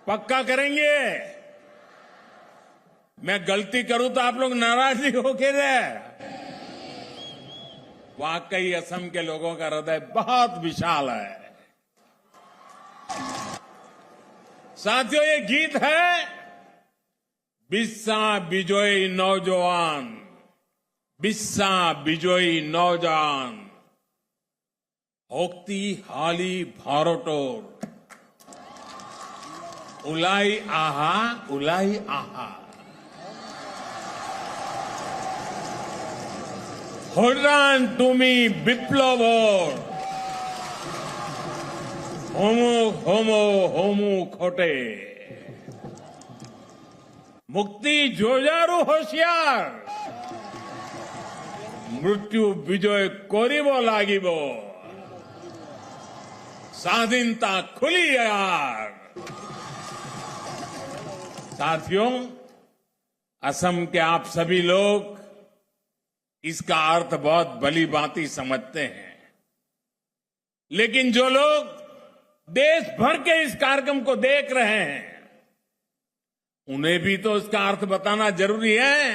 पक्का करेंगे? मैं गलती करूं तो आप लोग नाराज नहीं होके रहे। वाकई असम के लोगों का हृदय बहुत विशाल है। साथियों, ये गीत है बिस्सा बिजोई नौजवान, बिस्सा बिजोई नौजवान, होक्ती हाली भारतोर, उलाई आहा उलाई आहा। होरान तुमी विप्लवर, होमो होमो होमो खोटे, मुक्ति जोजारू होशियार, मृत्यु विजय कोरिबो लागिबो, स्वाधीनता खुली यार। साथियों, असम के आप सभी लोग इसका अर्थ बहुत भली भांति समझते हैं, लेकिन जो लोग देश भर के इस कार्यक्रम को देख रहे हैं, उन्हें भी तो इसका अर्थ बताना जरूरी है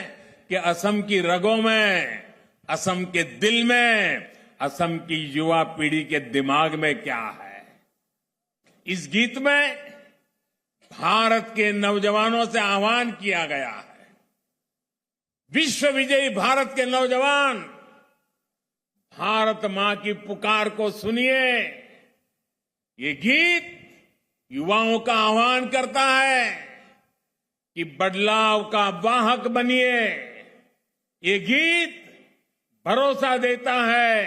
कि असम की रगों में, असम के दिल में, असम की युवा पीढ़ी के दिमाग में क्या है। इस गीत में भारत के नौजवानों से आह्वान किया गया है, विश्व विजयी भारत के नौजवान, भारत मां की पुकार को सुनिए। ये गीत युवाओं का आह्वान करता है कि बदलाव का वाहक बनिए। ये गीत भरोसा देता है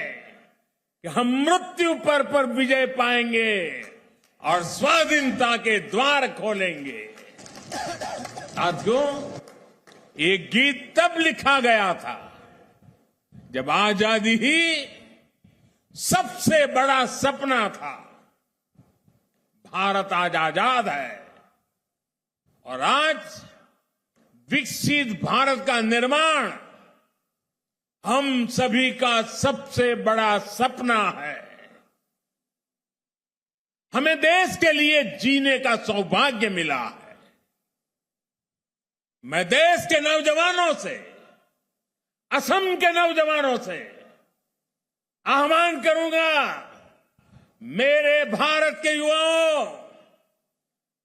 कि हम मृत्यु पर विजय पाएंगे और स्वाधीनता के द्वार खोलेंगे। साथियों, ये गीत तब लिखा गया था जब आजादी ही सबसे बड़ा सपना था। भारत आज आजाद है और आज विकसित भारत का निर्माण हम सभी का सबसे बड़ा सपना है। हमें देश के लिए जीने का सौभाग्य मिला है। मैं देश के नौजवानों से, असम के नौजवानों से आह्वान करूंगा, मेरे भारत के युवाओं,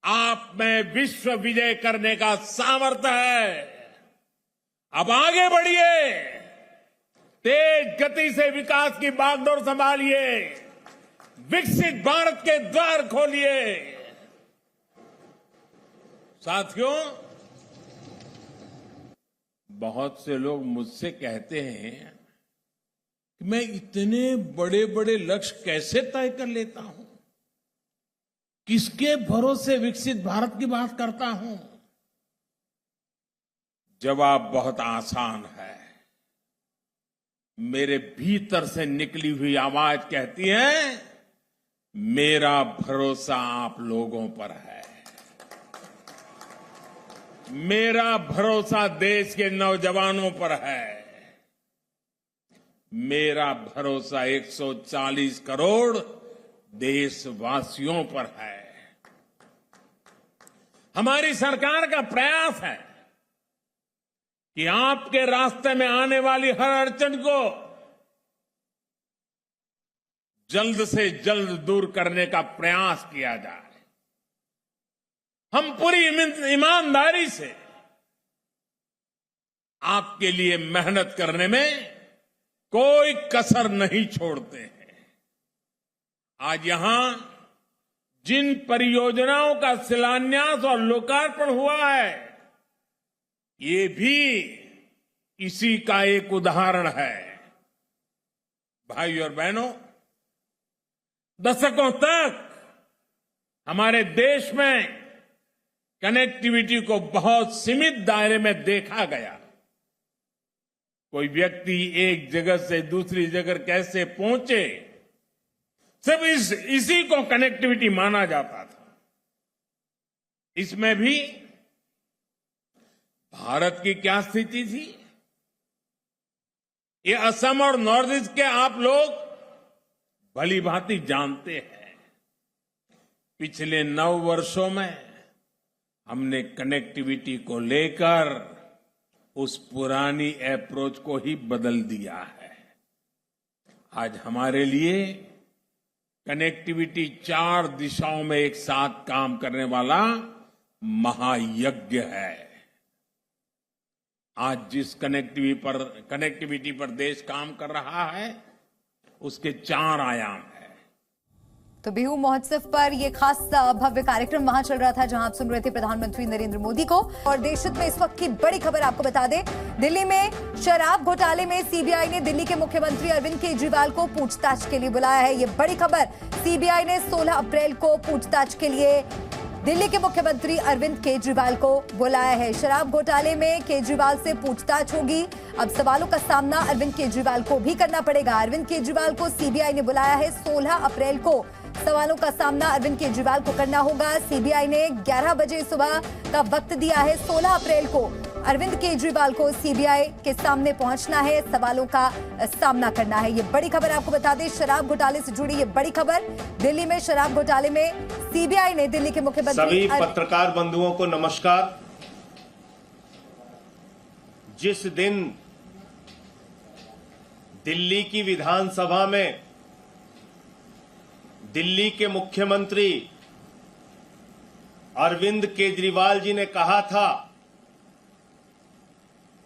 आप में विश्व विजय करने का सामर्थ्य है। अब आगे बढ़िए, तेज गति से विकास की बागडोर संभालिए, विकसित भारत के द्वार खोलिए। साथियों, बहुत से लोग मुझसे कहते हैं कि मैं इतने बड़े बड़े लक्ष्य कैसे तय कर लेता हूं, किसके भरोसे विकसित भारत की बात करता हूं। जवाब बहुत आसान है। मेरे भीतर से निकली हुई आवाज कहती है, मेरा भरोसा आप लोगों पर है। मेरा भरोसा देश के नौजवानों पर है। मेरा भरोसा 140 करोड़ देशवासियों पर है। हमारी सरकार का प्रयास है कि आपके रास्ते में आने वाली हर अड़चन को जल्द से जल्द दूर करने का प्रयास किया जाए। हम पूरी ईमानदारी से आपके लिए मेहनत करने में कोई कसर नहीं छोड़ते हैं। आज यहां जिन परियोजनाओं का शिलान्यास और लोकार्पण हुआ है, ये भी इसी का एक उदाहरण है। भाइयों और बहनों, दशकों तक हमारे देश में कनेक्टिविटी को बहुत सीमित दायरे में देखा गया। कोई व्यक्ति एक जगह से दूसरी जगह कैसे पहुंचे, सब इसी को कनेक्टिविटी माना जाता था। इसमें भी भारत की क्या स्थिति थी, ये असम और नॉर्थ ईस्ट के आप लोग भली भांति जानते हैं। पिछले 9 वर्षों में हमने कनेक्टिविटी को लेकर उस पुरानी अप्रोच को ही बदल दिया है। आज हमारे लिए कनेक्टिविटी 4 दिशाओं में एक साथ काम करने वाला महायज्ञ है। आज जिस कनेक्टिविटी पर देश काम कर रहा है उसके 4 आयाम है। तो बिहू महोत्सव पर ये खास भव्य कार्यक्रम वहां चल रहा था जहां आप सुन रहे थे प्रधानमंत्री नरेंद्र मोदी को। और देश हित में इस वक्त की बड़ी खबर आपको बता दें, दिल्ली में शराब घोटाले में सीबीआई ने दिल्ली के मुख्यमंत्री अरविंद केजरीवाल को पूछताछ के लिए बुलाया है। ये बड़ी खबर, सीबीआई ने 16 अप्रैल को पूछताछ के लिए दिल्ली के मुख्यमंत्री अरविंद केजरीवाल को बुलाया है। शराब घोटाले में केजरीवाल से पूछताछ होगी। अब सवालों का सामना अरविंद केजरीवाल को भी करना पड़ेगा। अरविंद केजरीवाल को सीबीआई ने बुलाया है। 16 अप्रैल को सवालों का सामना अरविंद केजरीवाल को करना होगा। सीबीआई ने 11 बजे सुबह का वक्त दिया है। 16 अप्रैल को अरविंद केजरीवाल को सीबीआई के सामने पहुंचना है, सवालों का सामना करना है। ये बड़ी खबर आपको बता दें, शराब घोटाले से जुड़ी ये बड़ी खबर। दिल्ली में शराब घोटाले में सीबीआई ने दिल्ली के मुख्यमंत्री सभी पत्रकार बंधुओं को नमस्कार। जिस दिन दिल्ली की विधानसभा में दिल्ली के मुख्यमंत्री अरविंद केजरीवाल जी ने कहा था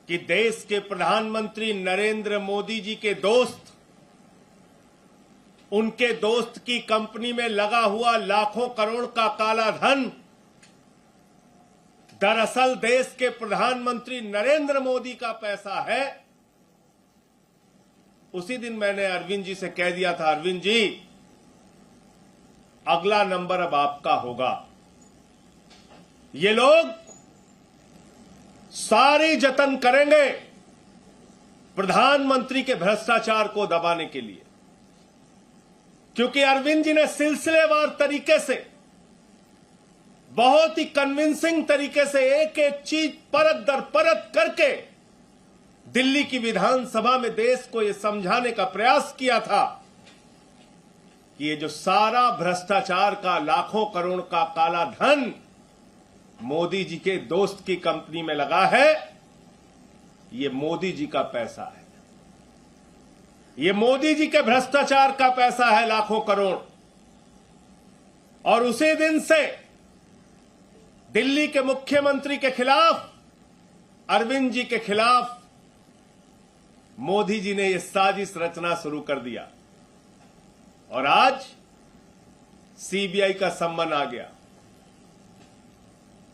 कि देश के प्रधानमंत्री नरेंद्र मोदी जी के दोस्त, उनके दोस्त की कंपनी में लगा हुआ लाखों करोड़ का काला धन दरअसल देश के प्रधानमंत्री नरेंद्र मोदी का पैसा है। उसी दिन मैंने अरविंद जी से कह दिया था, अरविंद जी अगला नंबर अब आपका होगा। ये लोग सारे जतन करेंगे प्रधानमंत्री के भ्रष्टाचार को दबाने के लिए, क्योंकि अरविंद जी ने सिलसिलेवार तरीके से, बहुत ही कन्विंसिंग तरीके से एक एक चीज परत दर परत करके दिल्ली की विधानसभा में देश को यह समझाने का प्रयास किया था कि ये जो सारा भ्रष्टाचार का लाखों करोड़ का काला धन मोदी जी के दोस्त की कंपनी में लगा है, ये मोदी जी का पैसा है। ये मोदी जी के भ्रष्टाचार का पैसा है, लाखों करोड़। और उसी दिन से दिल्ली के मुख्यमंत्री के खिलाफ, अरविंद जी के खिलाफ मोदी जी ने यह साजिश रचना शुरू कर दिया। और आज सीबीआई का सम्मन आ गया।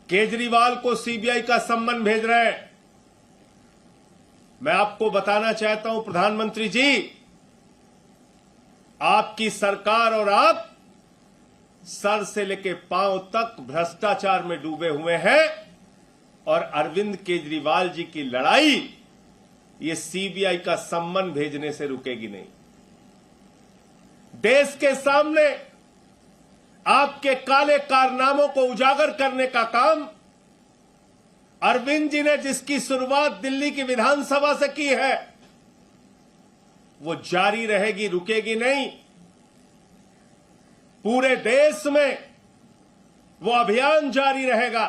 केजरीवाल को सीबीआई का सम्मन भेज रहे हैं। मैं आपको बताना चाहता हूं प्रधानमंत्री जी, आपकी सरकार और आप सर से लेकर पांव तक भ्रष्टाचार में डूबे हुए हैं। और अरविंद केजरीवाल जी की लड़ाई ये सीबीआई का सम्मन भेजने से रुकेगी नहीं। देश के सामने आपके काले कारनामों को उजागर करने का काम अरविंद जी ने जिसकी शुरुआत दिल्ली की विधानसभा से की है, वो जारी रहेगी, रुकेगी नहीं। पूरे देश में वो अभियान जारी रहेगा।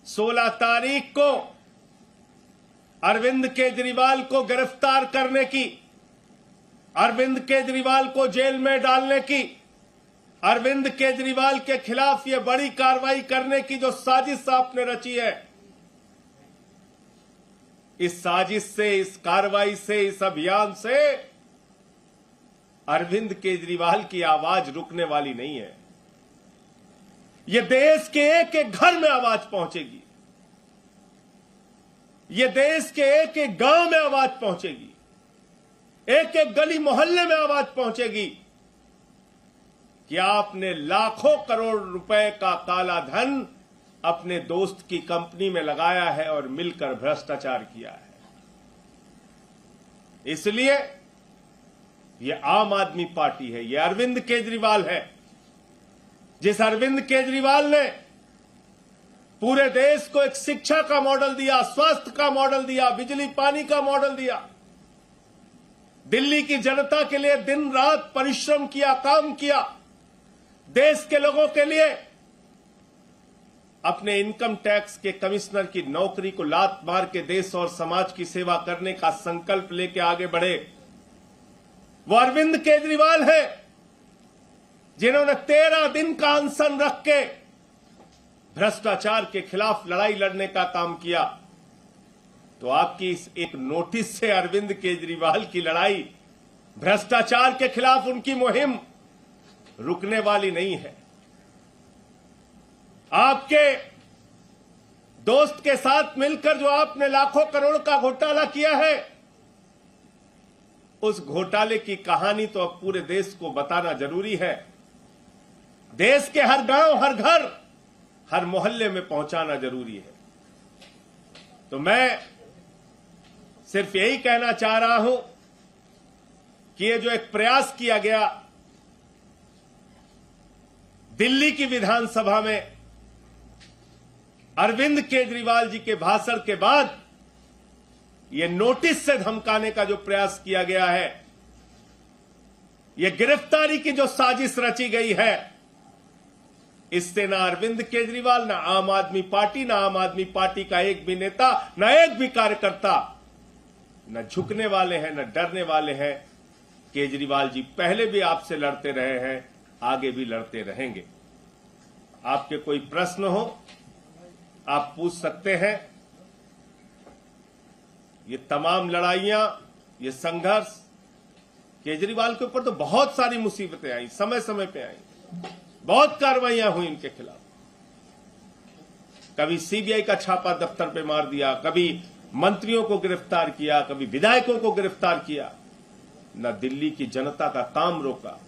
16 तारीख को अरविंद केजरीवाल को गिरफ्तार करने की, अरविंद केजरीवाल को जेल में डालने की, अरविंद केजरीवाल के खिलाफ यह बड़ी कार्रवाई करने की जो साजिश आपने रची है, इस साजिश से, इस कार्रवाई से, इस अभियान से अरविंद केजरीवाल की आवाज रुकने वाली नहीं है। यह देश के एक एक घर में आवाज पहुंचेगी। यह देश के एक एक गांव में आवाज पहुंचेगी। एक एक गली मोहल्ले में आवाज पहुंचेगी कि आपने लाखों करोड़ रुपए का काला धन अपने दोस्त की कंपनी में लगाया है और मिलकर भ्रष्टाचार किया है। इसलिए यह आम आदमी पार्टी है, यह अरविंद केजरीवाल है। जिस अरविंद केजरीवाल ने पूरे देश को एक शिक्षा का मॉडल दिया, स्वास्थ्य का मॉडल दिया, बिजली पानी का मॉडल दिया, दिल्ली की जनता के लिए दिन रात परिश्रम किया, काम किया, देश के लोगों के लिए अपने इनकम टैक्स के कमिश्नर की नौकरी को लात मार के देश और समाज की सेवा करने का संकल्प लेके आगे बढ़े, वो अरविंद केजरीवाल है, जिन्होंने 13 दिन का अनशन रख के भ्रष्टाचार के खिलाफ लड़ाई लड़ने का काम किया। तो आपकी इस एक नोटिस से अरविंद केजरीवाल की लड़ाई, भ्रष्टाचार के खिलाफ उनकी मुहिम रुकने वाली नहीं है। आपके दोस्त के साथ मिलकर जो आपने लाखों करोड़ का घोटाला किया है, उस घोटाले की कहानी तो अब पूरे देश को बताना जरूरी है। देश के हर गांव, हर घर, हर मोहल्ले में पहुंचाना जरूरी है। तो मैं सिर्फ यही कहना चाह रहा हूं कि ये जो एक प्रयास किया गया दिल्ली की विधानसभा में अरविंद केजरीवाल जी के भाषण के बाद ये नोटिस से धमकाने का जो प्रयास किया गया है, ये गिरफ्तारी की जो साजिश रची गई है, इससे ना अरविंद केजरीवाल, ना आम आदमी पार्टी, ना आम आदमी पार्टी का एक भी नेता, ना एक भी कार्यकर्ता न झुकने वाले हैं, न डरने वाले हैं। केजरीवाल जी पहले भी आपसे लड़ते रहे हैं, आगे भी लड़ते रहेंगे। आपके कोई प्रश्न हो आप पूछ सकते हैं। ये तमाम लड़ाइयां, ये संघर्ष, केजरीवाल के ऊपर तो बहुत सारी मुसीबतें आई, समय समय पे आई, बहुत कार्रवाइयां हुई इनके खिलाफ। कभी सीबीआई का छापा दफ्तर पे मार दिया, कभी मंत्रियों को गिरफ्तार किया, कभी विधायकों को गिरफ्तार किया। न दिल्ली की जनता का काम रोका,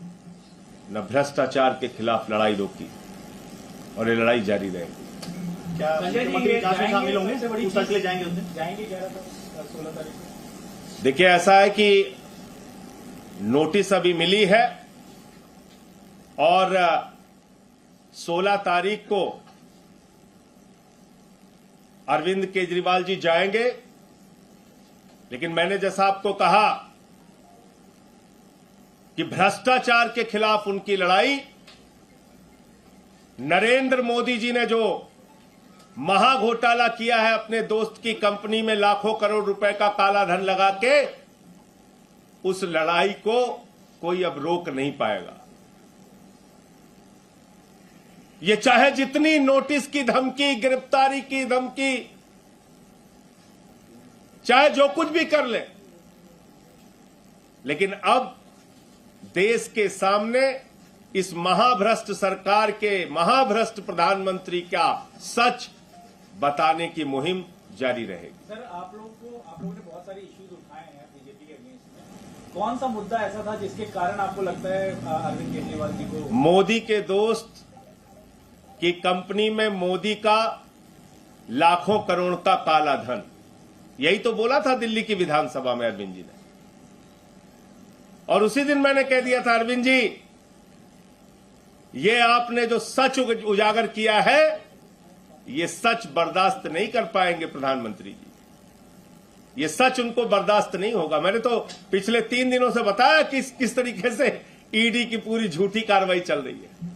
न भ्रष्टाचार के खिलाफ लड़ाई रोकी, और ये लड़ाई जारी रहेगी। क्या मुख्यमंत्री जांच में शामिल होंगे? पूछताछ के लिए जाएंगे उस दिन? जाएंगे 16 तारीख। देखिए, ऐसा है कि नोटिस अभी मिली है और 16 तारीख को अरविंद केजरीवाल जी जाएंगे। लेकिन मैंने जैसा आपको कहा कि भ्रष्टाचार के खिलाफ उनकी लड़ाई, नरेंद्र मोदी जी ने जो महाघोटाला किया है अपने दोस्त की कंपनी में लाखों करोड़ रुपए का काला धन लगा के, उस लड़ाई को कोई अब रोक नहीं पाएगा। ये चाहे जितनी नोटिस की धमकी, गिरफ्तारी की धमकी, चाहे जो कुछ भी कर ले, लेकिन अब देश के सामने इस महाभ्रष्ट सरकार के, महाभ्रष्ट प्रधानमंत्री का सच बताने की मुहिम जारी रहेगी। सर, आप लोगों ने बहुत सारे इश्यूज उठाए हैं बीजेपी के अगेंस्ट में। कौन सा मुद्दा ऐसा था जिसके कारण आपको लगता है अरविंद केजरीवाल जी को? मोदी के दोस्त की कंपनी में मोदी का लाखों करोड़ का काला धन, यही तो बोला था दिल्ली की विधानसभा में अरविंद जी ने। और उसी दिन मैंने कह दिया था, अरविंद जी, ये आपने जो सच उजागर किया है, ये सच बर्दाश्त नहीं कर पाएंगे प्रधानमंत्री जी। ये सच उनको बर्दाश्त नहीं होगा। मैंने तो पिछले 3 दिनों से बताया कि किस तरीके से ईडी की पूरी झूठी कार्रवाई चल रही है।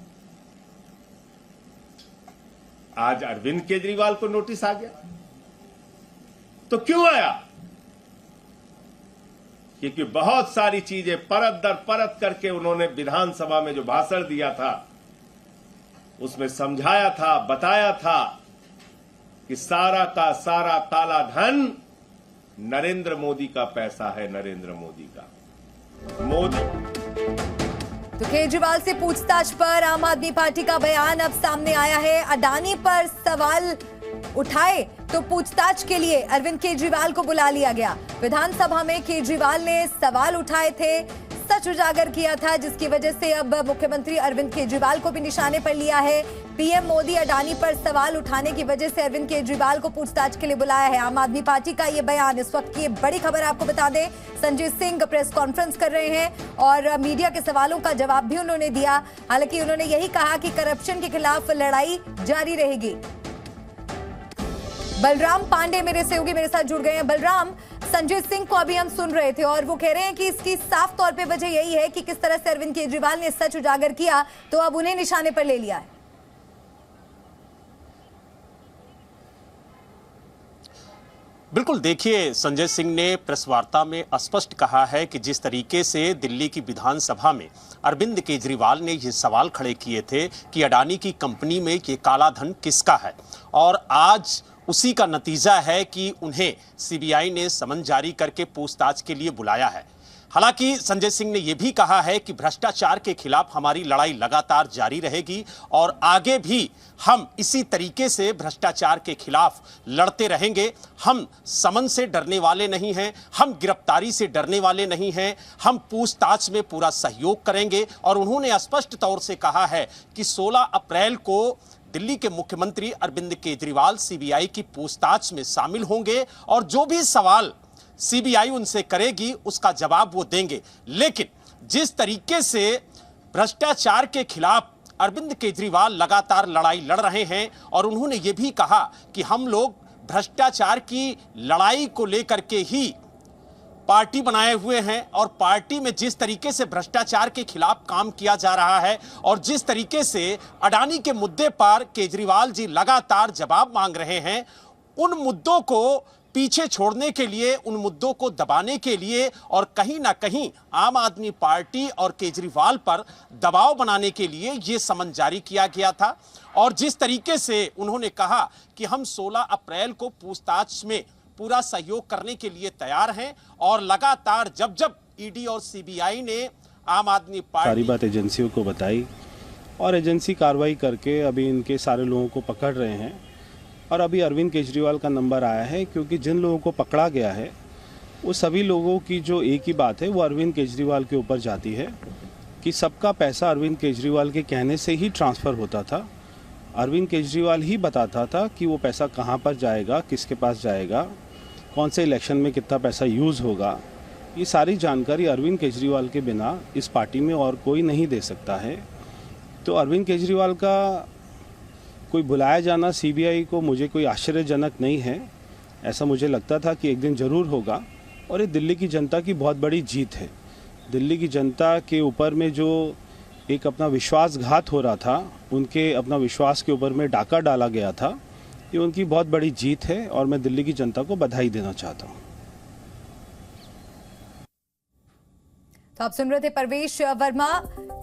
आज अरविंद केजरीवाल को नोटिस आ गया, तो क्यों आया? क्योंकि बहुत सारी चीजें परत दर परत करके उन्होंने विधानसभा में जो भाषण दिया था, उसमें समझाया था, बताया था कि सारा का सारा काला धन नरेंद्र मोदी का पैसा है, नरेंद्र मोदी का। मोदी तो केजरीवाल से पूछताछ पर आम आदमी पार्टी का बयान अब सामने आया है। अडानी पर सवाल उठाए तो पूछताछ के लिए अरविंद केजरीवाल को बुला लिया गया। विधानसभा में केजरीवाल ने सवाल उठाए थे, सच उजागर किया था, जिसकी वजह से अब मुख्यमंत्री अरविंद केजरीवाल को भी निशाने पर लिया है। पीएम मोदी अडानी पर सवाल उठाने की वजह से अरविंद केजरीवाल को पूछताछ के लिए बुलाया है। आम आदमी पार्टी का ये बयान, इस वक्त की बड़ी खबर आपको बता दें, संजय सिंह प्रेस कॉन्फ्रेंस कर रहे हैं और मीडिया के सवालों का जवाब भी उन्होंने दिया। हालांकि उन्होंने यही कहा कि करप्शन के खिलाफ लड़ाई जारी रहेगी। बलराम पांडे मेरे सहयोगी मेरे साथ जुड़ गए हैं। बलराम, संजय सिंह को अभी हम सुन रहे थे और वो कह रहे हैं कि इसकी साफ तौर पे वजह यही है कि किस तरह से अरविंद केजरीवाल ने सच उजागर किया तो अब उन्हें निशाने पर ले लिया है। बिल्कुल, देखिए, संजय सिंह ने प्रेस वार्ता में स्पष्ट कहा है कि जिस तरीके से दिल्ली की विधानसभा में अरविंद केजरीवाल ने ये सवाल खड़े किए थे कि अडानी की कंपनी में ये काला धन किसका है, और आज उसी का नतीजा है कि उन्हें सीबीआई ने समन जारी करके पूछताछ के लिए बुलाया है। हालांकि संजय सिंह ने यह भी कहा है कि भ्रष्टाचार के खिलाफ हमारी लड़ाई लगातार जारी रहेगी और आगे भी हम इसी तरीके से भ्रष्टाचार के खिलाफ लड़ते रहेंगे। हम समन से डरने वाले नहीं हैं, हम गिरफ्तारी से डरने वाले नहीं हैं, हम पूछताछ में पूरा सहयोग करेंगे। और उन्होंने स्पष्ट तौर से कहा है कि 16 अप्रैल को दिल्ली के मुख्यमंत्री अरविंद केजरीवाल सीबीआई की पूछताछ में शामिल होंगे और जो भी सवाल सीबीआई उनसे करेगी उसका जवाब वो देंगे। लेकिन जिस तरीके से भ्रष्टाचार के खिलाफ अरविंद केजरीवाल लगातार लड़ाई लड़ रहे हैं और उन्होंने ये भी कहा कि हम लोग भ्रष्टाचार की लड़ाई को लेकर के ही पार्टी बनाए हुए हैं और पार्टी में जिस तरीके से भ्रष्टाचार के खिलाफ काम किया जा रहा है और जिस तरीके से अडानी के मुद्दे पर केजरीवाल जी लगातार जवाब मांग रहे हैं, उन मुद्दों को पीछे छोड़ने के लिए, उन मुद्दों को दबाने के लिए और कहीं ना कहीं आम आदमी पार्टी और केजरीवाल पर दबाव बनाने के लिए ये समन जारी किया गया था। और जिस तरीके से उन्होंने कहा कि हम 16 अप्रैल को पूछताछ में पूरा सहयोग करने के लिए तैयार हैं और लगातार जब जब ईडी और सीबीआई ने आम आदमी पार्टी सारी बात एजेंसियों को बताई और एजेंसी कार्रवाई करके अभी इनके सारे लोगों को पकड़ रहे हैं। और अभी अरविंद केजरीवाल का नंबर आया है क्योंकि जिन लोगों को पकड़ा गया है वो सभी लोगों की जो एक ही बात है वो अरविंद केजरीवाल के ऊपर जाती है कि सबका पैसा अरविंद केजरीवाल के कहने से ही ट्रांसफ़र होता था। अरविंद केजरीवाल ही बताता था कि वो पैसा कहाँ पर जाएगा, किसके पास जाएगा, कौन से इलेक्शन में कितना पैसा यूज़ होगा। ये सारी जानकारी अरविंद केजरीवाल के बिना इस पार्टी में और कोई नहीं दे सकता है। तो अरविंद केजरीवाल का कोई बुलाया जाना सीबीआई को मुझे कोई आश्चर्यजनक नहीं है। ऐसा मुझे लगता था कि एक दिन ज़रूर होगा और ये दिल्ली की जनता की बहुत बड़ी जीत है। दिल्ली की जनता के ऊपर में जो एक अपना विश्वासघात हो रहा था, उनके अपना विश्वास के ऊपर में डाका डाला गया था, ये उनकी बहुत बड़ी जीत है और मैं दिल्ली की जनता को बधाई देना चाहता हूँ। तो आप सुन रहे थे परवेश वर्मा,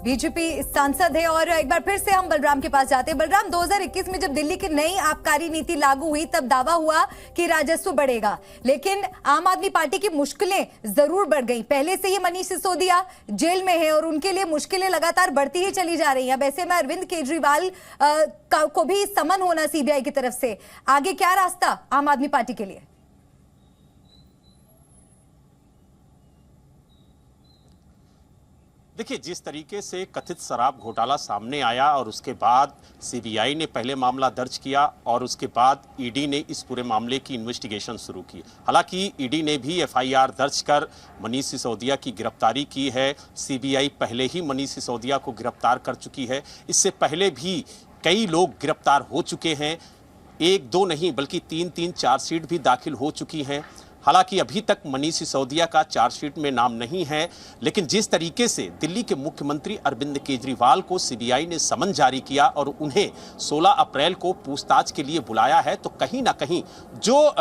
बीजेपी सांसद है। और एक बार फिर से हम बलराम के पास जाते हैं। बलराम, 2021 में जब दिल्ली की नई आबकारी नीति लागू हुई तब दावा हुआ कि राजस्व बढ़ेगा, लेकिन आम आदमी पार्टी की मुश्किलें जरूर बढ़ गई। पहले से ही मनीष सिसोदिया जेल में है और उनके लिए मुश्किलें लगातार बढ़ती ही चली जा रही हैं। वैसे में अरविंद केजरीवाल को भी समन होना सीबीआई की तरफ से, आगे क्या रास्ता आम आदमी पार्टी के लिए? देखिए, जिस तरीके से कथित शराब घोटाला सामने आया और उसके बाद सीबीआई ने पहले मामला दर्ज किया और उसके बाद ईडी ने इस पूरे मामले की इन्वेस्टिगेशन शुरू की। हालांकि ईडी ने भी एफआईआर दर्ज कर मनीष सिसोदिया की गिरफ्तारी की है। सीबीआई पहले ही मनीष सिसोदिया को गिरफ्तार कर चुकी है। इससे पहले भी कई लोग गिरफ्तार हो चुके हैं, 1-2 नहीं बल्कि 3-3 चार्जशीट भी दाखिल हो चुकी हैं। हालांकि अभी तक मनीष सिसोदिया का चार्जशीट में नाम नहीं है, लेकिन जिस तरीके से दिल्ली के मुख्यमंत्री अरविंद केजरीवाल को सीबीआई ने समन जारी किया और उन्हें 16 अप्रैल को पूछताछ के लिए बुलाया है, तो कहीं ना कहीं जो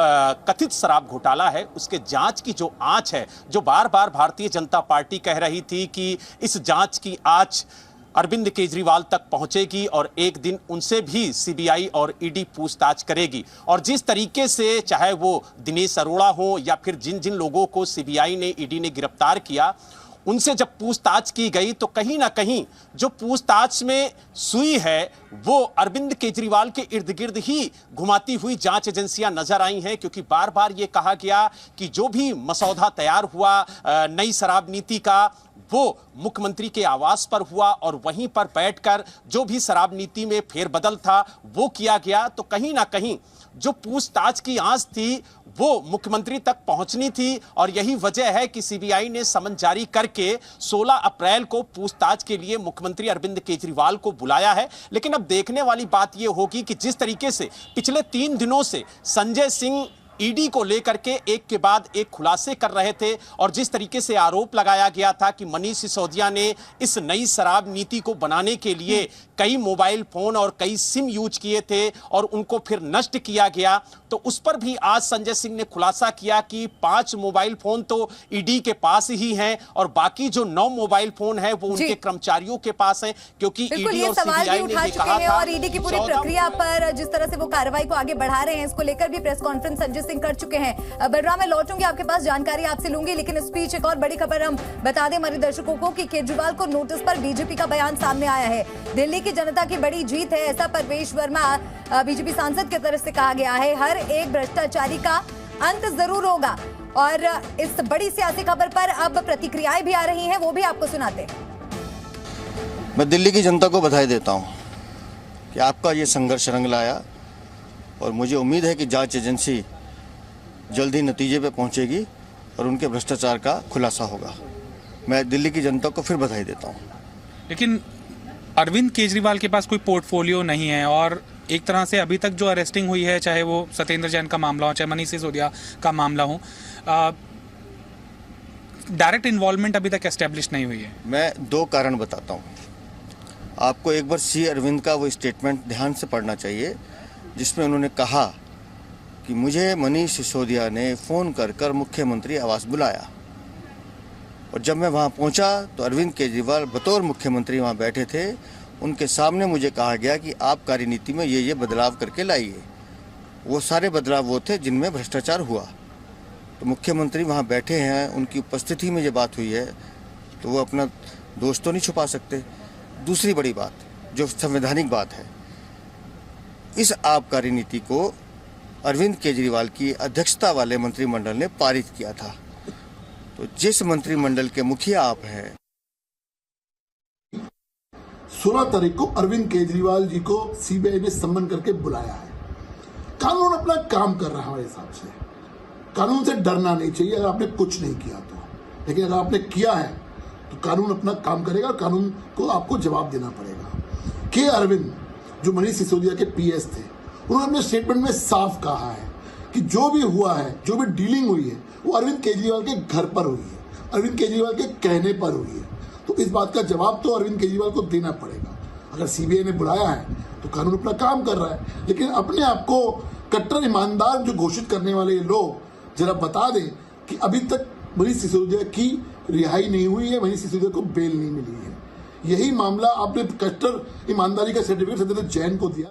कथित शराब घोटाला है उसके जांच की जो आंच है, जो बार बार भारतीय जनता पार्टी कह रही थी कि इस जांच की आंच अरविंद केजरीवाल तक पहुंचेगी और एक दिन उनसे भी सीबीआई और ईडी पूछताछ करेगी। और जिस तरीके से चाहे वो दिनेश अरोड़ा हो या फिर जिन जिन लोगों को सीबीआई ने, ईडी ने गिरफ्तार किया, उनसे जब पूछताछ की गई तो कहीं ना कहीं जो पूछताछ में सुई है वो अरविंद केजरीवाल के इर्द गिर्द ही घुमाती हुई जांच एजेंसियां नजर आई हैं। क्योंकि बार बार ये कहा गया कि जो भी मसौदा तैयार हुआ नई शराब नीति का, वो मुख्यमंत्री के आवास पर हुआ और वहीं पर बैठकर जो भी शराब नीति में फेरबदल था वो किया गया। तो कहीं ना कहीं जो पूछताछ की आंच थी वो मुख्यमंत्री तक पहुंचनी थी और यही वजह है कि सीबीआई ने समन जारी करके 16 अप्रैल को पूछताछ के लिए मुख्यमंत्री अरविंद केजरीवाल को बुलाया है। लेकिन अब देखने वाली बात यह होगी कि जिस तरीके से पिछले 3 दिनों से संजय सिंह ईडी को लेकर के एक के बाद एक खुलासे कर रहे थे और जिस तरीके से आरोप लगाया गया था कि मनीष सिसोदिया ने इस नई शराब नीति को बनाने के लिए कई मोबाइल फोन और कई सिम यूज किए थे और उनको फिर नष्ट किया गया, तो उस पर भी आज संजय सिंह ने खुलासा किया कि 5 मोबाइल फोन तो ईडी के पास ही हैं और बाकी जो 9 मोबाइल फोन है वो उनके कर्मचारियों के पास है, क्योंकि ईडी और सीबीआई ने ये कहा था। और ईडी की पूरी प्रक्रिया पर जिस तरह से वो कार्रवाई को आगे बढ़ा रहे हैं, इसको लेकर भी प्रेस कॉन्फ्रेंस संजय सिंह कर चुके हैं। बलराम, मैं लौटूंगी आपके पास, जानकारी आपसे लूंगी, लेकिन इस बीच एक और बड़ी खबर हम बता दें हमारे दर्शकों को कि केजरीवाल को नोटिस पर बीजेपी का बयान सामने आया है। दिल्ली की जनता की बड़ी जीत है, ऐसा परवेश वर्मा बीजेपी सांसद की तरफ से कहा गया है। हर एक भ्रष्टाचारी का अंत जरूर होगा और इस बड़ी सियासी खबर पर अब प्रतिक्रियाएं भी आ रही हैं, वो भी आपको सुनाते हैं। मैं दिल्ली की जनता को बधाई देता हूं कि आपका ये संघर्ष रंग लाया और मुझे उम्मीद है कि जांच एजेंसी जल्द ही नतीजे पे पहुंचेगी और उनके भ्रष्टाचार का खुलासा होगा। मैं दिल्ली की जनता को फिर बधाई देता हूं। लेकिन अरविंद केजरीवाल के पास कोई पोर्टफोलियो नहीं है और एक तरह से अभी तक जो अरेस्टिंग हुई है, चाहे वो सत्येंद्र जैन का मामला हो, चाहे मनीष सिसोदिया का मामला हो, डायरेक्ट इन्वॉल्वमेंट अभी तक एस्टेब्लिश नहीं हुई है। मैं 2 कारण बताता हूं। आपको एक बार सी अरविंद का वो स्टेटमेंट ध्यान से पढ़ना चाहिए जिसमें उन्होंने कहा कि मुझे मनीष सिसोदिया ने फ़ोन कर मुख्यमंत्री आवास बुलाया और जब मैं वहाँ पहुँचा तो अरविंद केजरीवाल बतौर मुख्यमंत्री वहाँ बैठे थे। उनके सामने मुझे कहा गया कि आप कार्यनीति में ये बदलाव करके लाइए। वो सारे बदलाव वो थे जिनमें भ्रष्टाचार हुआ। तो मुख्यमंत्री वहाँ बैठे हैं, उनकी उपस्थिति में ये बात हुई है तो वो अपना दोष तो नहीं छुपा सकते। दूसरी बड़ी बात जो संवैधानिक बात है, इस आप कार्यनीति को अरविंद केजरीवाल की अध्यक्षता वाले मंत्रिमंडल ने पारित किया था। तो जिस मंत्रिमंडल के मुखिया आप हैं, 16 तारीख को अरविंद केजरीवाल जी को सीबीआई ने सम्मन करके बुलाया है। कानून अपना काम कर रहा है हमारे हिसाब से। कानून से डरना नहीं चाहिए अगर आपने कुछ नहीं किया तो, लेकिन अगर आपने किया है तो कानून अपना काम करेगा, कानून को आपको जवाब देना पड़ेगा। के अरविंद जो मनीष सिसोदिया के पीएस थे, उन्होंने अपने स्टेटमेंट में साफ कहा है कि जो भी हुआ है, जो भी डीलिंग हुई है, वो अरविंद केजरीवाल के घर पर हुई है, अरविंद केजरीवाल के कहने पर हुई है। तो इस बात का जवाब तो अरविंद केजरीवाल को देना पड़ेगा। अगर सीबीआई ने बुलाया है तो कानून अपना काम कर रहा है, लेकिन अपने आप को कट्टर ईमानदार जो घोषित करने वाले लोग जरा बता दें कि अभी तक मनीष सिसोदिया की रिहाई नहीं हुई है, मनीष सिसोदिया को बेल नहीं मिली है। यही मामला आपने कट्टर ईमानदारी का सर्टिफिकेट सत्येंद्र जैन को दिया।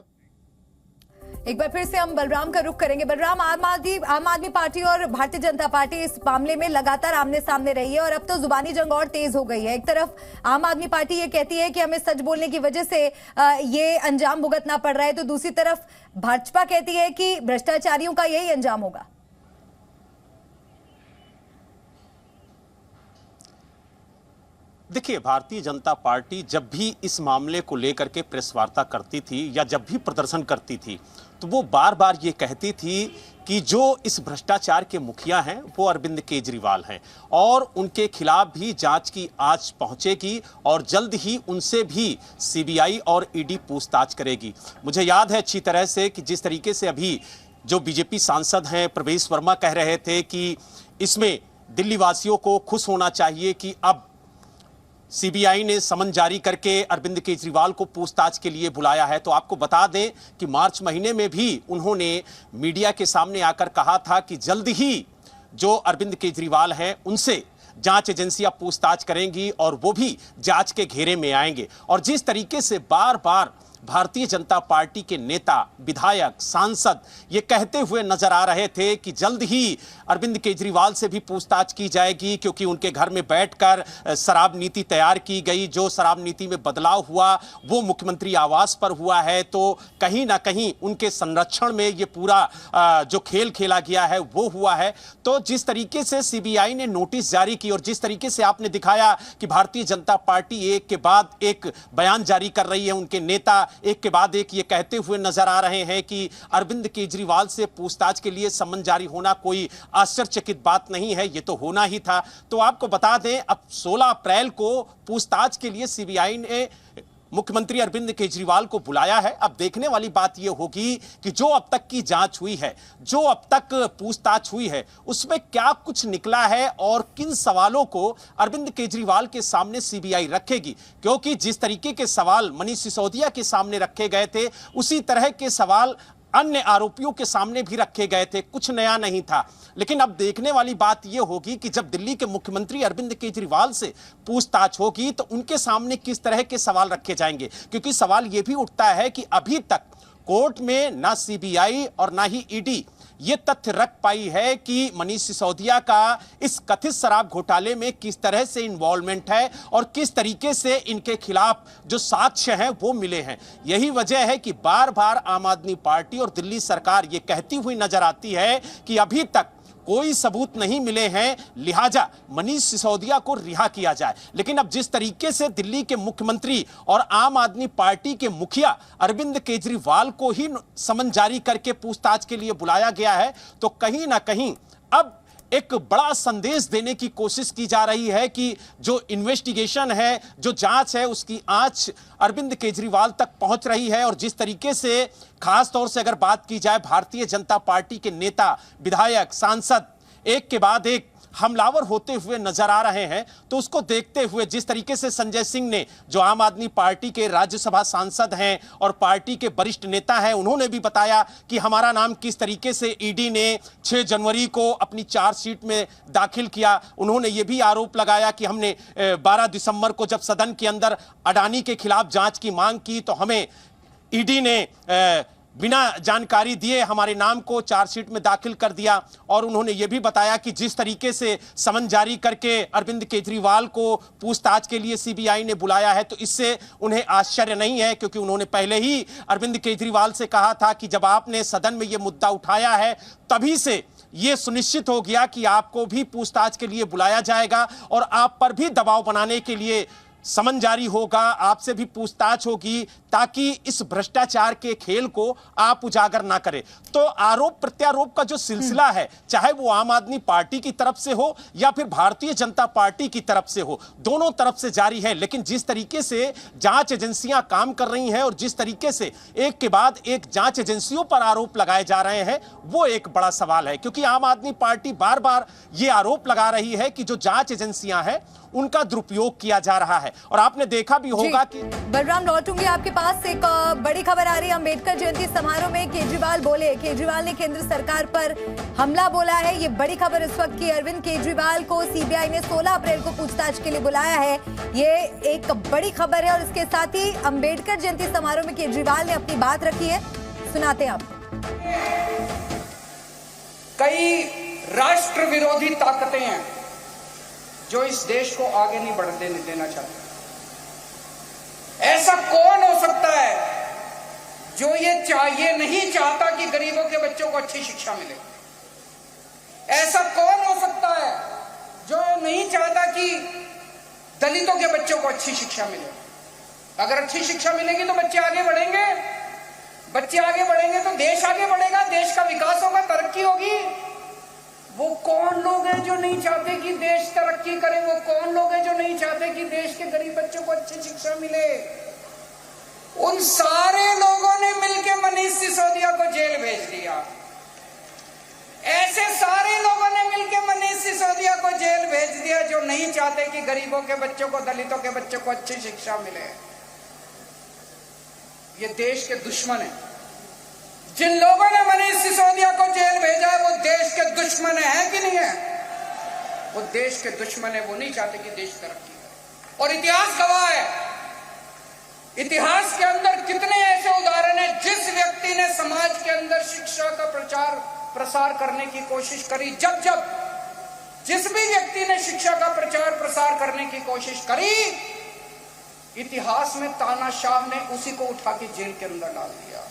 एक बार फिर से हम बलराम का रुख करेंगे। बलराम, आम आदमी पार्टी और भारतीय जनता पार्टी इस मामले में लगातार आमने सामने रही है और अब तो जुबानी जंग और तेज हो गई है। एक तरफ आम आदमी पार्टी ये कहती है कि हमें सच बोलने की वजह से ये अंजाम भुगतना पड़ रहा है, तो दूसरी तरफ भाजपा कहती है कि भ्रष्टाचारियों का यही अंजाम होगा। देखिए, भारतीय जनता पार्टी जब भी इस मामले को लेकर के प्रेस वार्ता करती थी या जब भी प्रदर्शन करती थी तो वो बार बार ये कहती थी कि जो इस भ्रष्टाचार के मुखिया हैं वो अरविंद केजरीवाल हैं और उनके खिलाफ भी जांच की आंच पहुंचेगी और जल्द ही उनसे भी सीबीआई और ईडी पूछताछ करेगी। मुझे याद है अच्छी तरह से कि जिस तरीके से अभी जो बीजेपी सांसद हैं प्रवेश वर्मा कह रहे थे कि इसमें दिल्ली वासियों को खुश होना चाहिए कि अब सीबीआई ने समन जारी करके अरविंद केजरीवाल को पूछताछ के लिए बुलाया है। तो आपको बता दें कि मार्च महीने में भी उन्होंने मीडिया के सामने आकर कहा था कि जल्द ही जो अरविंद केजरीवाल हैं उनसे जांच एजेंसियां पूछताछ करेंगी और वो भी जांच के घेरे में आएंगे। और जिस तरीके से बार बार भारतीय जनता पार्टी के नेता, विधायक, सांसद ये कहते हुए नजर आ रहे थे कि जल्द ही अरविंद केजरीवाल से भी पूछताछ की जाएगी क्योंकि उनके घर में बैठकर शराब नीति तैयार की गई। जो शराब नीति में बदलाव हुआ वो मुख्यमंत्री आवास पर हुआ है, तो कहीं ना कहीं उनके संरक्षण में ये पूरा जो खेल खेला गया है वो हुआ है। तो जिस तरीके से सीबीआई ने नोटिस जारी की और जिस तरीके से आपने दिखाया कि भारतीय जनता पार्टी एक के बाद एक बयान जारी कर रही है, उनके नेता एक के बाद एक ये कहते हुए नजर आ रहे हैं कि अरविंद केजरीवाल से पूछताछ के लिए सम्मन जारी होना कोई आश्चर्यचकित बात नहीं है, ये तो होना ही था। तो आपको बता दें अब 16 अप्रैल को पूछताछ के लिए सीबीआई ने मुख्यमंत्री अरविंद केजरीवाल को बुलाया है। अब देखने वाली बात यह होगी कि जो अब तक की जांच हुई है, जो अब तक पूछताछ हुई है, उसमें क्या कुछ निकला है और किन सवालों को अरविंद केजरीवाल के सामने सीबीआई रखेगी। क्योंकि जिस तरीके के सवाल मनीष सिसोदिया के सामने रखे गए थे, उसी तरह के सवाल अन्य आरोपियों के सामने भी रखे गए थे, कुछ नया नहीं था। लेकिन अब देखने वाली बात यह होगी कि जब दिल्ली के मुख्यमंत्री अरविंद केजरीवाल से पूछताछ होगी तो उनके सामने किस तरह के सवाल रखे जाएंगे। क्योंकि सवाल यह भी उठता है कि अभी तक कोर्ट में ना सीबीआई और ना ही ईडी ये तथ्य रख पाई है कि मनीष सिसोदिया का इस कथित शराब घोटाले में किस तरह से इन्वॉल्वमेंट है और किस तरीके से इनके खिलाफ जो साक्ष्य हैं वो मिले हैं। यही वजह है कि बार बार आम आदमी पार्टी और दिल्ली सरकार ये कहती हुई नजर आती है कि अभी तक कोई सबूत नहीं मिले हैं, लिहाजा मनीष सिसोदिया को रिहा किया जाए। लेकिन अब जिस तरीके से दिल्ली के मुख्यमंत्री और आम आदमी पार्टी के मुखिया अरविंद केजरीवाल को ही समन जारी करके पूछताछ के लिए बुलाया गया है, तो कहीं ना कहीं अब एक बड़ा संदेश देने की कोशिश की जा रही है कि जो इन्वेस्टिगेशन है, जो जांच है, उसकी आंच अरविंद केजरीवाल तक पहुंच रही है। और जिस तरीके से खास तौर से अगर बात की जाए भारतीय जनता पार्टी के नेता, विधायक, सांसद एक के बाद एक हमलावर होते हुए नजर आ रहे हैं, तो उसको देखते हुए जिस तरीके से संजय सिंह ने, जो आम आदमी पार्टी के राज्यसभा सांसद हैं और पार्टी के वरिष्ठ नेता हैं, उन्होंने भी बताया कि हमारा नाम किस तरीके से ईडी ने 6 जनवरी को अपनी चार्जशीट में दाखिल किया। उन्होंने ये भी आरोप लगाया कि हमने 12 दिसंबर को जब सदन के अंदर अडानी के खिलाफ जांच की मांग की तो हमें ईडी ने बिना जानकारी दिए हमारे नाम को चार्जशीट में दाखिल कर दिया। और उन्होंने यह भी बताया कि जिस तरीके से समन जारी करके अरविंद केजरीवाल को पूछताछ के लिए सीबीआई ने बुलाया है, तो इससे उन्हें आश्चर्य नहीं है, क्योंकि उन्होंने पहले ही अरविंद केजरीवाल से कहा था कि जब आपने सदन में यह मुद्दा उठाया है तभी से यह सुनिश्चित हो गया कि आपको भी पूछताछ के लिए बुलाया जाएगा और आप पर भी दबाव बनाने के लिए समन जारी होगा, आपसे भी पूछताछ होगी, ताकि इस भ्रष्टाचार के खेल को आप उजागर ना करें। तो आरोप प्रत्यारोप का जो सिलसिला है, चाहे वो आम आदमी पार्टी की तरफ से हो या फिर भारतीय जनता पार्टी की तरफ से हो, दोनों तरफ से जारी है। लेकिन जिस तरीके से जांच एजेंसियां काम कर रही हैं और जिस तरीके से एक के बाद एक जांच एजेंसियों पर आरोप लगाए जा रहे हैं, वो एक बड़ा सवाल है। क्योंकि आम आदमी पार्टी बार बार ये आरोप लगा रही है कि जो जांच एजेंसियां हैं उनका दुरुपयोग किया जा रहा है। और आपने देखा भी होगा कि बलराम, लौटूंगी आपके पास। एक बड़ी खबर आ रही है, अंबेडकर जयंती समारोह में केजरीवाल ने केंद्र सरकार पर हमला बोला है। ये बड़ी खबर इस वक्त की अरविंद केजरीवाल को सीबीआई ने 16 अप्रैल को पूछताछ के लिए बुलाया है। ये एक बड़ी खबर है और इसके साथ ही अंबेडकर जयंती समारोह में केजरीवाल ने अपनी बात रखी है, सुनाते हैं आपको। कई राष्ट्र विरोधी ताकतें हैं जो इस देश को आगे नहीं बढ़ने देना चाहते। ऐसा कौन हो सकता है जो ये नहीं चाहता कि गरीबों के बच्चों को अच्छी शिक्षा मिले? ऐसा कौन हो सकता है जो नहीं चाहता कि दलितों के बच्चों को अच्छी शिक्षा मिले? अगर अच्छी शिक्षा मिलेगी तो बच्चे आगे बढ़ेंगे, बच्चे आगे बढ़ेंगे तो देश आगे बढ़ेगा, देश का विकास होगा, तरक्की होगी। वो कौन लोग हैं जो नहीं चाहते कि देश तरक्की करे? वो कौन लोग हैं जो नहीं चाहते कि देश के गरीब बच्चों को अच्छी शिक्षा मिले? उन सारे लोगों ने मिलकर मनीष सिसोदिया को जेल भेज दिया। ऐसे सारे लोगों ने मिलकर मनीष सिसोदिया को जेल भेज दिया जो नहीं चाहते कि गरीबों के बच्चों को, दलितों के बच्चों को अच्छी शिक्षा मिले। ये देश के दुश्मन हैं। जिन लोगों ने मनीष सिसोदिया को जेल भेजा है वो देश के दुश्मन है कि नहीं है? वो देश के दुश्मन है, वो नहीं चाहते कि देश तरक्की करे। और इतिहास गवाह है, इतिहास के अंदर कितने ऐसे उदाहरण हैं जिस व्यक्ति ने समाज के अंदर शिक्षा का प्रचार प्रसार करने की कोशिश करी, जिस भी व्यक्ति ने शिक्षा का प्रचार प्रसार करने की कोशिश करी, इतिहास में तानाशाह ने उसी को उठा के जेल के अंदर डाल दिया।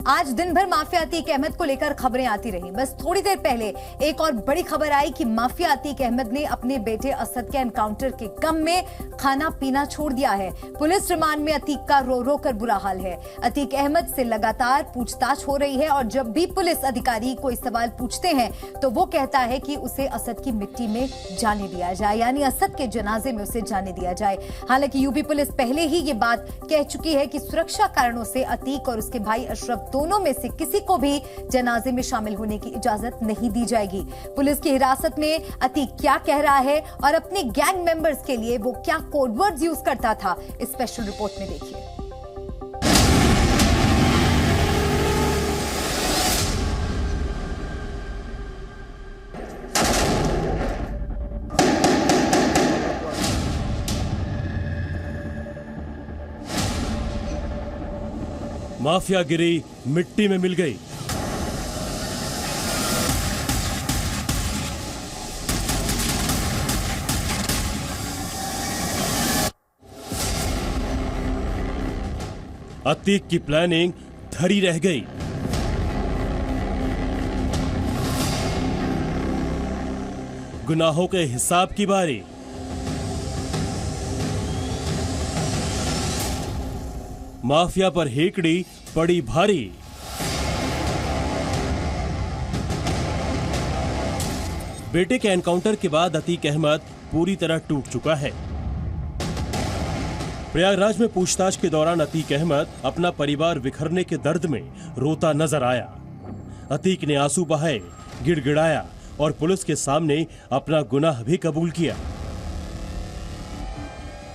आज दिन भर माफिया अतीक अहमद को लेकर खबरें आती रही। बस थोड़ी देर पहले एक और बड़ी खबर आई कि माफिया अतीक अहमद ने अपने बेटे असद के एनकाउंटर के गम में खाना पीना छोड़ दिया है। पुलिस रिमांड में अतीक का रो रो कर बुरा हाल है। अतीक अहमद से लगातार पूछताछ हो रही है और जब भी पुलिस अधिकारी कोई सवाल पूछते हैं तो वो कहता है कि उसे असद की मिट्टी में जाने दिया जाए, यानी असद के जनाजे में उसे जाने दिया जाए। हालांकि यूपी पुलिस पहले ही ये बात कह चुकी है कि सुरक्षा कारणों से अतीक और उसके भाई अशरफ दोनों में से किसी को भी जनाजे में शामिल होने की इजाजत नहीं दी जाएगी। पुलिस की हिरासत में अतीक क्या कह रहा है और अपने गैंग मेंबर्स के लिए वो क्या कोडवर्ड्स यूज करता था, इस स्पेशल रिपोर्ट में देखिए। माफियागिरी मिट्टी में मिल गई। अतीक की प्लानिंग धरी रह गई। गुनाहों के हिसाब की बारी। माफिया पर हेकड़ी पड़ी भारी। बेटे के एनकाउंटर के बाद अतीक अहमद पूरी तरह टूट चुका है। प्रयागराज में पूछताछ के दौरान अतीक अहमद अपना परिवार बिखरने के दर्द में रोता नजर आया। अतीक ने आंसू बहाए, गिड़गिड़ाया और पुलिस के सामने अपना गुनाह भी कबूल किया।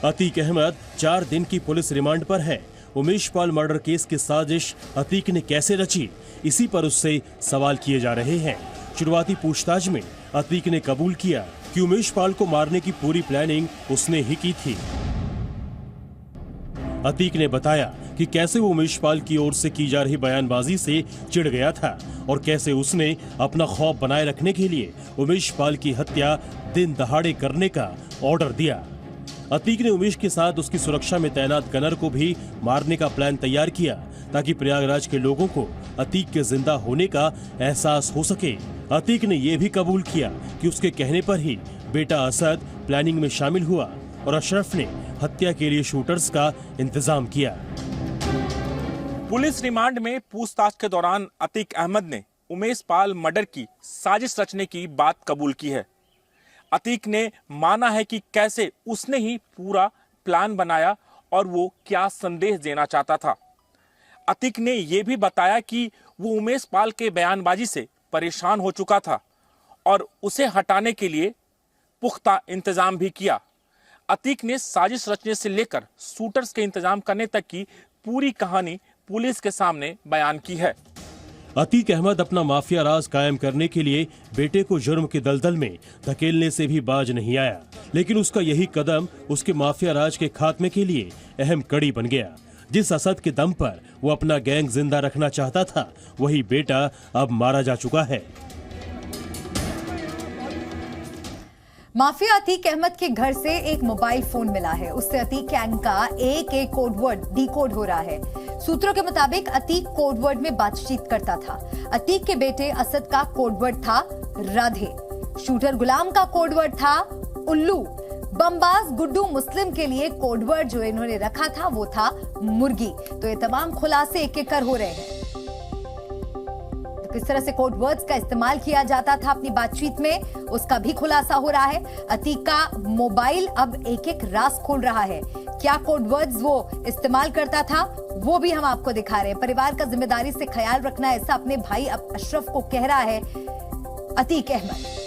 अतीक अहमद 4 दिन की पुलिस रिमांड पर है। उमेश पाल मर्डर केस की साजिश अतीक ने कैसे रची, इसी पर उससे सवाल किए जा रहे हैं। शुरुआती पूछताछ में अतीक ने कबूल किया कि उमेश पाल को मारने की पूरी प्लानिंग उसने ही की थी। अतीक ने बताया कि कैसे वो उमेश पाल की ओर से की जा रही बयानबाजी से चिढ़ गया था और कैसे उसने अपना खौफ बनाए रखने के लिए उमेश पाल की हत्या दिन दहाड़े करने का ऑर्डर दिया। अतीक ने उमेश के साथ उसकी सुरक्षा में तैनात गनर को भी मारने का प्लान तैयार किया ताकि प्रयागराज के लोगों को अतीक के जिंदा होने का एहसास हो सके। अतीक ने यह भी कबूल किया कि उसके कहने पर ही बेटा असद प्लानिंग में शामिल हुआ और अशरफ ने हत्या के लिए शूटर्स का इंतजाम किया। पुलिस रिमांड में पूछताछ के दौरान अतीक अहमद ने उमेश पाल मर्डर की साजिश रचने की बात कबूल की है। अतीक ने माना है कि कैसे उसने ही पूरा प्लान बनाया और वो क्या संदेश देना चाहता था। अतीक ने यह भी बताया कि वो उमेश पाल के बयानबाजी से परेशान हो चुका था और उसे हटाने के लिए पुख्ता इंतजाम भी किया। अतीक ने साजिश रचने से लेकर शूटर्स के इंतजाम करने तक की पूरी कहानी पुलिस के सामने बयान की है। अतीक अहमद अपना माफिया राज कायम करने के लिए बेटे को जुर्म के दलदल में धकेलने से भी बाज नहीं आया, लेकिन उसका यही कदम उसके माफिया राज के खात्मे के लिए अहम कड़ी बन गया। जिस असद के दम पर वो अपना गैंग जिंदा रखना चाहता था, वही बेटा अब मारा जा चुका है। माफिया अतीक अहमद के घर से एक मोबाइल फोन मिला है। उससे अतीक गैंग का एक कोडवर्ड डिकोड हो रहा है। सूत्रों के मुताबिक अतीक कोडवर्ड में बातचीत करता था। अतीक के बेटे असद का कोडवर्ड था राधे। शूटर गुलाम का कोडवर्ड था उल्लू। बमबाज गुड्डू मुस्लिम के लिए कोडवर्ड जो इन्होंने रखा था वो था मुर्गी। तो ये तमाम खुलासे एक एक कर हो रहे हैं। किस तरह से कोड वर्ड्स का इस्तेमाल किया जाता था अपनी बातचीत में, उसका भी खुलासा हो रहा है। अतीक का मोबाइल अब एक एक राज खोल रहा है। क्या कोड वर्ड्स वो इस्तेमाल करता था वो भी हम आपको दिखा रहे हैं। परिवार का जिम्मेदारी से ख्याल रखना, ऐसा अपने भाई अशरफ को कह रहा है अतीक अहमद।